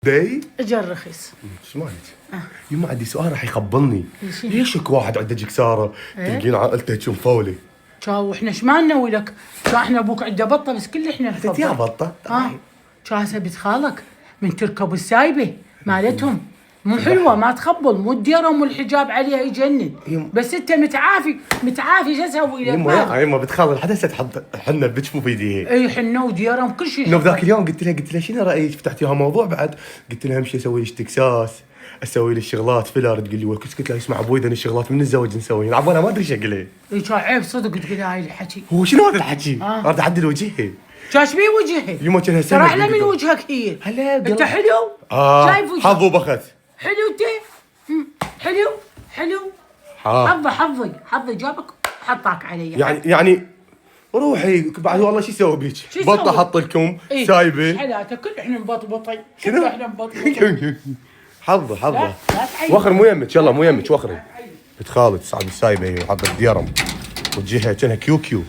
داي اجل رخيص. ايش مالك؟ يما عندي سؤال راح يخبلني. ليش اكو واحد عنده جكساره تلقين عائلته هيك مفولي؟ شاو احنا ايش ما نسوي لك؟ شا احنا ابوك عنده بطه بس كل احنا انت يا بطه شا هسه بنت خالك من تركب السايبه مالتهم مو حلوه ما تخبل مو الديرم والحجاب عليها يجنن. بس انت متعافي شو اسوي لك؟ يما بتخاف حدا هسه تحط حنه بتشوفوا بيدي اي حنه وديرم كل شيء. انه ذاك اليوم قلت لها شنو رايك فتحتيها موضوع بعد؟ قلت لها امشي اسوي لك تكساس اسوي لي الشغلات فيلر. تقول لي قلت لها اسمع ابوي ذا الشغلات من الزواج نسوي عبالها ما ادري ايش اقول لها. اي كان عيب صدق تقول هاي الحكي. هو شنو هذا الحكي؟ اريد اعدل وجهي. شاش بيه وجهي؟ يما كانها ترى احلى من وجهك هي. هلا انت حلو؟ شايف وجهك؟ حظ وبخت. حلو انت؟ حلو حظي جابك حطاك علي. يعني روحي بعد والله شو اسوي بيك؟ بطه حط لكم سايبه. حالاتك كل احنا مبطبطين. كل احنا مبطبطين. حظه وخر مو يمك يلا مو يمك وخري. بنت خالد صعب السايبه وحط الديرم وجهها كانها كيو